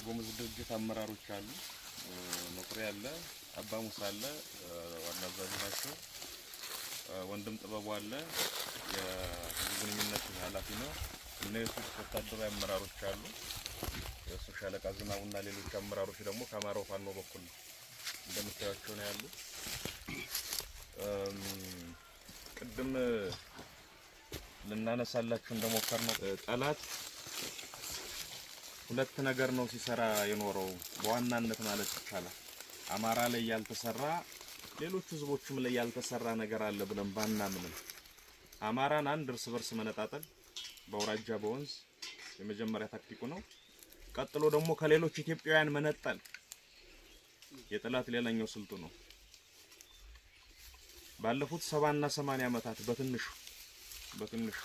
የጉሙዝ ድርጅት አመራሮች አሉ። መኩሪያ አለ፣ አባ ሙሳ አለ፣ ዋና አዛዥ ናቸው። ወንድም ጥበቡ አለ፣ የህዝብ ግንኙነት ኃላፊ ነው። እና የሱፍ ወታደራዊ አመራሮች አሉ። የሱ ሻለቃ ዝናቡና ሌሎች አመራሮች ደግሞ ከአማራው ፋኖ በኩል እንደምታያቸው ነው ያሉ። ቅድም ልናነሳላችሁ እንደሞከርነው ጠላት ሁለት ነገር ነው ሲሰራ የኖረው በዋናነት ማለት ይቻላል። አማራ ላይ ያልተሰራ ሌሎች ህዝቦችም ላይ ያልተሰራ ነገር አለ ብለን ባናምንም አማራን አንድ እርስ በርስ መነጣጠል በአውራጃ በወንዝ የመጀመሪያ ታክቲኩ ነው። ቀጥሎ ደግሞ ከሌሎች ኢትዮጵያውያን መነጠል የጠላት ሌላኛው ስልቱ ነው። ባለፉት 70 እና 80 ዓመታት በትንሹ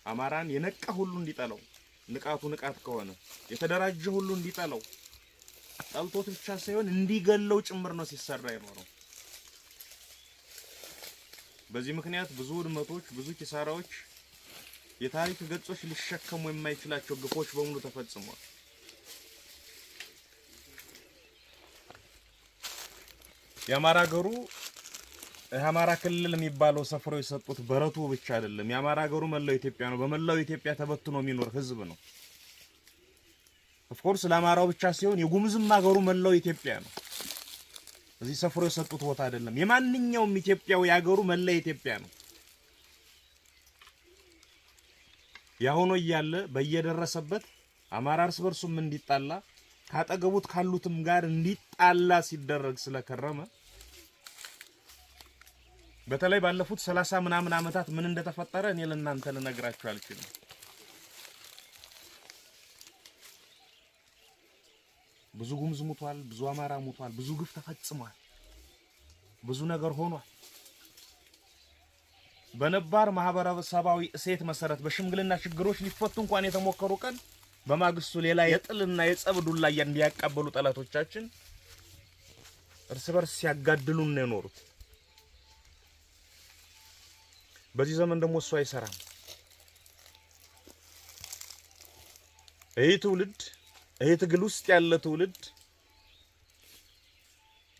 አማራን የነቃ ሁሉ እንዲጠላው ንቃቱ ንቃት ከሆነ የተደራጀ ሁሉ እንዲጠላው ጠልቶት ብቻ ሳይሆን እንዲገለው ጭምር ነው ሲሰራ የኖረው። በዚህ ምክንያት ብዙ ውድመቶች፣ ብዙ ኪሳራዎች፣ የታሪክ ገጾች ሊሸከሙ የማይችላቸው ግፎች በሙሉ ተፈጽመዋል። የአማራ ገሩ የአማራ ክልል የሚባለው ሰፍሮ የሰጡት በረቱ ብቻ አይደለም። የአማራ ገሩ መላው ኢትዮጵያ ነው። በመላው ኢትዮጵያ ተበትኖ የሚኖር ህዝብ ነው። ኦፍ ኮርስ ለአማራው ብቻ ሲሆን የጉሙዝም አገሩ መላው ኢትዮጵያ ነው። እዚህ ሰፍሮ የሰጡት ቦታ አይደለም። የማንኛውም ኢትዮጵያው ያገሩ መላው ኢትዮጵያ ነው። ያሆኖ እያለ በየደረሰበት አማራ እርስ በርሱም እንዲጣላ ካጠገቡት ካሉትም ጋር እንዲጣላ ሲደረግ ስለከረመ በተለይ ባለፉት 30 ምናምን ዓመታት ምን እንደተፈጠረ እኔ ለእናንተ ልነግራችሁ አልችልም። ብዙ ጉሙዝ ሞቷል፣ ብዙ አማራ ሞቷል፣ ብዙ ግፍ ተፈጽሟል፣ ብዙ ነገር ሆኗል። በነባር ማህበረሰባዊ እሴት መሰረት በሽምግልና ችግሮች ሊፈቱ እንኳን የተሞከሩ ቀን በማግስቱ ሌላ የጥልና የጸብ ዱላ እንዲያቀበሉ ጠላቶቻችን እርስ በርስ ሲያጋድሉን ነው የኖሩት። በዚህ ዘመን ደግሞ እሱ አይሰራም። ይሄ ትግል ውስጥ ያለ ትውልድ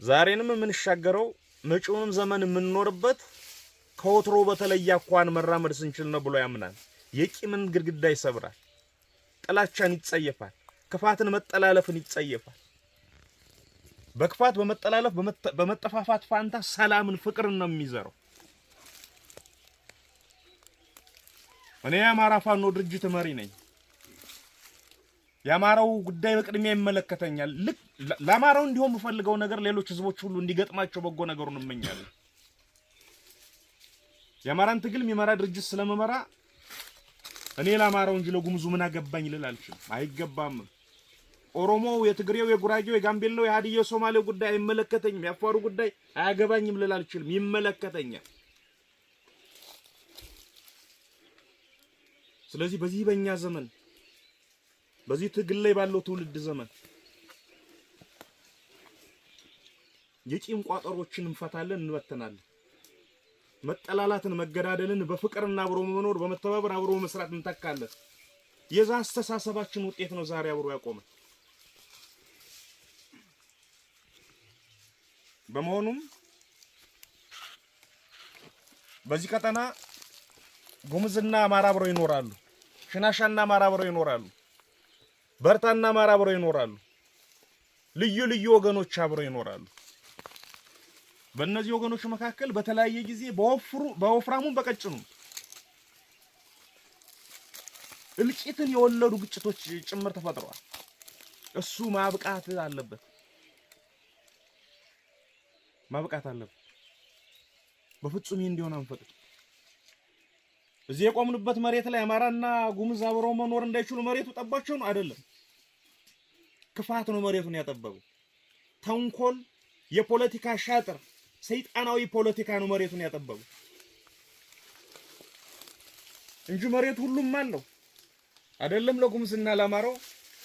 ዛሬንም የምንሻገረው መጪውንም ዘመን የምንኖርበት ከወትሮ በተለየ አኳን መራመድ ስንችል ነው ብሎ ያምናል። የቂምን ግድግዳ ይሰብራል፣ ጥላቻን ይጸየፋል፣ ክፋትን መጠላለፍን ይጸየፋል። በክፋት በመጠላለፍ በመጠፋፋት ፋንታ ሰላምን ፍቅርን ነው የሚዘራው። እኔ የአማራ ፋኖ ድርጅት መሪ ነኝ። የአማራው ጉዳይ በቅድሚያ ይመለከተኛል። ለአማራው እንዲሆን የምፈልገው ነገር ሌሎች ህዝቦች ሁሉ እንዲገጥማቸው በጎ ነገሩን እመኛለሁ። የአማራን ትግል የሚመራ ድርጅት ስለመመራ እኔ ለአማራው እንጂ ለጉሙዙ ምን አገባኝ ልል አልችልም። አይገባም። ኦሮሞው፣ የትግሬው፣ የጉራጌው፣ የጋምቤላው፣ የሀዲያው፣ የሶማሌው ጉዳይ አይመለከተኝም። የአፋሩ ጉዳይ አያገባኝም ልል አልችልም። ይመለከተኛል። ስለዚህ በዚህ በእኛ ዘመን በዚህ ትግል ላይ ባለው ትውልድ ዘመን የቂም ቋጠሮችን እንፈታለን፣ እንበተናለን። መጠላላትን፣ መገዳደልን በፍቅርና አብሮ መኖር በመተባበር አብሮ መስራት እንተካለን። የዛ አስተሳሰባችን ውጤት ነው ዛሬ አብሮ ያቆመ። በመሆኑም በዚህ ቀጠና ጉሙዝና አማራ አብረው ይኖራሉ። ሽናሻና አማራ አብረው ይኖራሉ። በርታና አማራ አብረው ይኖራሉ። ልዩ ልዩ ወገኖች አብረው ይኖራሉ። በእነዚህ ወገኖች መካከል በተለያየ ጊዜ በወፍራሙም በቀጭኑም እልቂትን የወለዱ ግጭቶች ጭምር ተፈጥረዋል። እሱ ማብቃት አለበት። በፍጹም ይሄ እንዲሆን አንፈቅድ። እዚህ የቆምንበት መሬት ላይ አማራና ጉሙዝ አብረው መኖር እንዳይችሉ መሬቱ ጠባቸው ነው አይደለም። ክፋት ነው መሬቱን ያጠበበው። ተንኮል፣ የፖለቲካ ሻጥር፣ ሰይጣናዊ ፖለቲካ ነው መሬቱን ያጠበበው እንጂ መሬት ሁሉም አለው። አይደለም ለጉሙዝና ለአማራው፣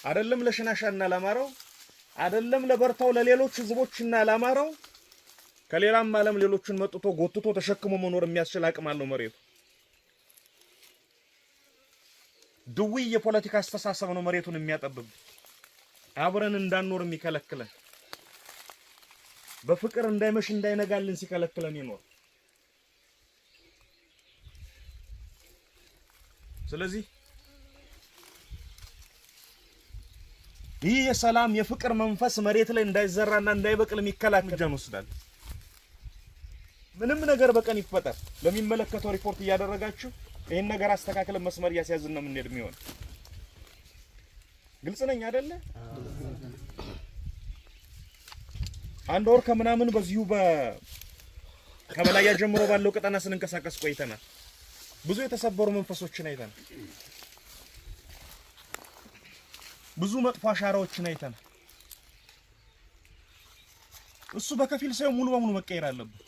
አይደለም ለሽናሻና ለአማራው፣ አይደለም ለበርታው ለሌሎች ህዝቦችና ለአማራው፣ ከሌላም ዓለም ሌሎችን መጥቶ ጎትቶ ተሸክሞ መኖር የሚያስችል አቅም አለው መሬቱ። ድዊ የፖለቲካ አስተሳሰብ ነው መሬቱን የሚያጠብብ። አብረን እንዳንኖር የሚከለክለን በፍቅር እንዳይመሽ እንዳይነጋልን ሲከለክለን ይኖር። ስለዚህ ይህ የሰላም የፍቅር መንፈስ መሬት ላይ እንዳይዘራና እንዳይበቅል የሚከላከል ወስዳል። ምንም ነገር በቀን ይፈጠር ለሚመለከተው ሪፖርት እያደረጋችሁ ይሄን ነገር አስተካክለን መስመር ያስያዝን ነው የምንሄድ የሚሆን። ግልጽ ነኝ አይደለ? አንድ ወር ከምናምን በዚሁ ከበላያ ጀምሮ ባለው ቀጠና ስንንቀሳቀስ ቆይተናል። ብዙ የተሰበሩ መንፈሶችን አይተናል። ብዙ መጥፎ አሻራዎችን አይተናል። እሱ በከፊል ሳይሆን ሙሉ በሙሉ መቀየር አለበት።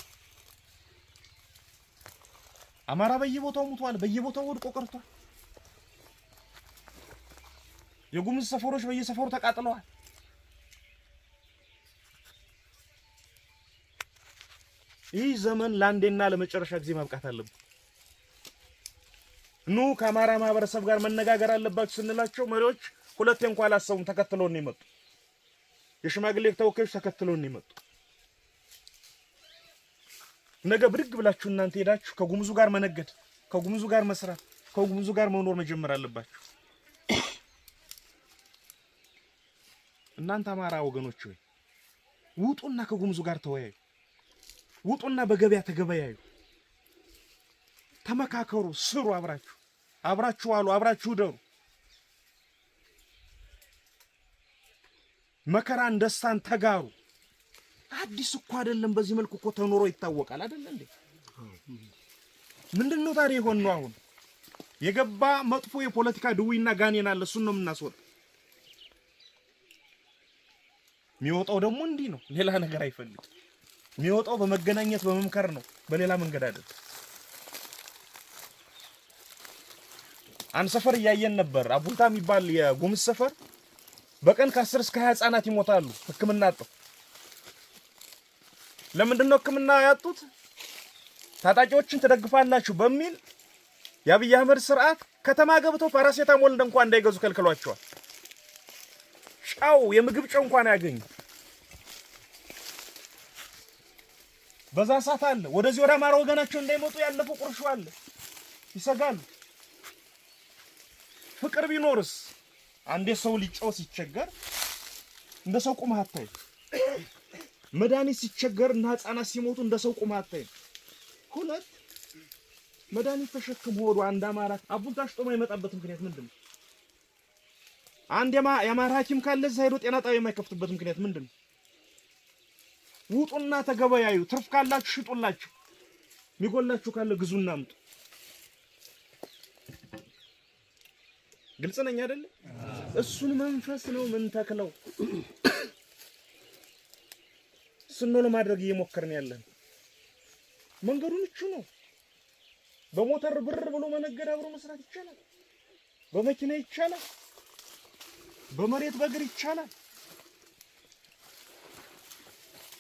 አማራ በየቦታው ሙቷል፣ በየቦታው ወድቆ ቀርቷል። የጉምዝ ሰፈሮች በየሰፈሩ ተቃጥለዋል። ይህ ዘመን ለአንዴና ለመጨረሻ ጊዜ ማብቃት አለበት። ኑ ከአማራ ማህበረሰብ ጋር መነጋገር አለባችሁ ስንላቸው መሪዎች ሁለቴ እንኳን አላሰቡም። ተከትለውን ነው የመጡ። የሽማግሌ ተወካዮች ተከትለውን ነው የመጡ። ነገ ብድግ ብላችሁ እናንተ ሄዳችሁ ከጉምዙ ጋር መነገድ፣ ከጉምዙ ጋር መስራት፣ ከጉምዙ ጋር መኖር መጀመር አለባችሁ። እናንተ አማራ ወገኖች ሆይ ውጡና ከጉምዙ ጋር ተወያዩ። ውጡና በገበያ ተገበያዩ። ተመካከሩ፣ ስሩ፣ አብራችሁ ዋሉ፣ አብራችሁ ደሩ። መከራን ደስታን ተጋሩ። አዲስ እኮ አይደለም። በዚህ መልኩ እኮ ተኖሮ ይታወቃል አይደል እንዴ? ምንድነው ታዲያ የሆነው? አሁን የገባ መጥፎ የፖለቲካ ድዊና ጋኔን አለ። እሱን ነው የምናስወጣው። የሚወጣው ደግሞ እንዲህ ነው። ሌላ ነገር አይፈልግም። የሚወጣው በመገናኘት በመምከር ነው፣ በሌላ መንገድ አይደለም። አንድ ሰፈር እያየን ነበር። አቡልታ የሚባል የጉምዝ ሰፈር በቀን ከ10 እስከ 20 ህፃናት ይሞታሉ ህክምና አጥተው። ለምንድነው ህክምና ያጡት? ታጣቂዎችን ትደግፋላችሁ በሚል የአብይ አህመድ ስርዓት ከተማ ገብተው ፓራሴታሞል እንኳን እንዳይገዙ ከልክሏቸዋል። ጫው የምግብ ጫው እንኳን ያገኙ በዛ ሰዓት አለ። ወደዚህ ወደ አማራ ወገናቸው እንዳይመጡ ያለፈው ቁርሾ አለ። ይሰጋሉ። ፍቅር ቢኖርስ አንዴ ሰው ሊጫው ሲቸገር እንደ ሰው ቁመህ አታይ። መድኃኒት ሲቸገር እና ህፃናት ሲሞቱ እንደ ሰው ቁመህ አታይ። ሁለት መድኃኒት ተሸክሞ ወዱ አንድ አማራ አቡልታ ሽጦ የማይመጣበት ምክንያት ምንድነው? አንድ የአማራ ሐኪም ካለ እዛ ሄዶ ጤና ጣቢያ የማይከፍትበት ምክንያት ምንድነው? ውጡና ተገበያዩ። ትርፍ ካላችሁ ሽጡላችሁ፣ የሚጎላችሁ ካለ ግዙና አምጡ። ግልጽ ነኝ አይደል? እሱን መንፈስ ነው ምን ተክለው ስኖ ለማድረግ እየሞከርን ያለን። መንገዱን እቹ ነው። በሞተር ብር ብሎ መነገድ አብሮ መስራት ይቻላል። በመኪና ይቻላል። በመሬት በእግር ይቻላል።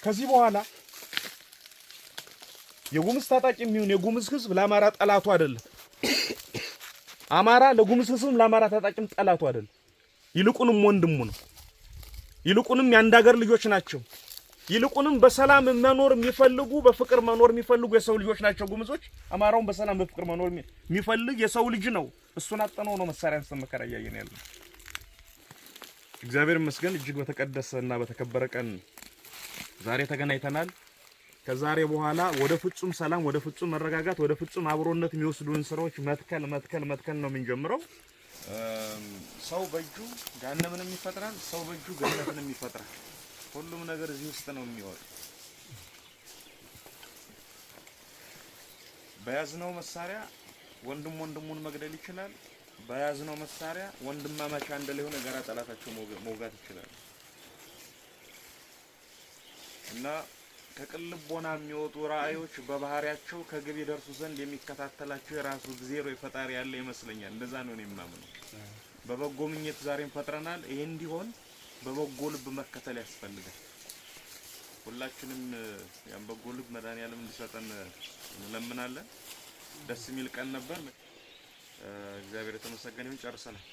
ከዚህ በኋላ የጉምዝ ታጣቂ የሚሆን የጉምዝ ህዝብ ለአማራ ጠላቱ አይደለም። አማራ ለጉምዝ ህዝብም ለአማራ ታጣቂም ጠላቱ አይደለም። ይልቁንም ወንድሙ ነው። ይልቁንም የአንድ ሀገር ልጆች ናቸው። ይልቁንም በሰላም መኖር የሚፈልጉ በፍቅር መኖር የሚፈልጉ የሰው ልጆች ናቸው ጉምዞች። አማራውን በሰላም በፍቅር መኖር የሚፈልግ የሰው ልጅ ነው። እሱን አጠነው ነው መሳሪያን ሰመከራ ያየን ያለው። እግዚአብሔር ይመስገን እጅግ በተቀደሰና በተከበረ ቀን ዛሬ ተገናኝተናል። ከዛሬ በኋላ ወደ ፍጹም ሰላም፣ ወደ ፍጹም መረጋጋት፣ ወደ ፍጹም አብሮነት የሚወስዱን ስራዎች መትከል ነው የምንጀምረው። ሰው በእጁ ገሃነምንም ይፈጥራል፣ ሰው በእጁ ገነትንም ይፈጥራል። ሁሉም ነገር እዚህ ውስጥ ነው የሚወጣው። በያዝነው መሳሪያ ወንድም ወንድሙን መግደል ይችላል። በያዝነው መሳሪያ ወንድማማች አንድ ላይ ሆነ ጋራ ጠላታቸው መውጋት ይችላል። እና ከቅልቦና የሚወጡ ራእዮች በባህሪያቸው ከግብ ይደርሱ ዘንድ የሚከታተላቸው የራሱ እግዚአብሔር ፈጣሪ ያለ ይመስለኛል። እንደዛ ነው የማምነው። በበጎ ምኞት ዛሬም ፈጥረናል። ይሄ እንዲሆን በበጎ ልብ መከተል ያስፈልጋል። ሁላችንም ያን በጎ ልብ መድኃኒዓለም እንዲሰጠን እንለምናለን። ደስ የሚል ቀን ነበር። እግዚአብሔር የተመሰገነ ይሁን። ጨርሰናል።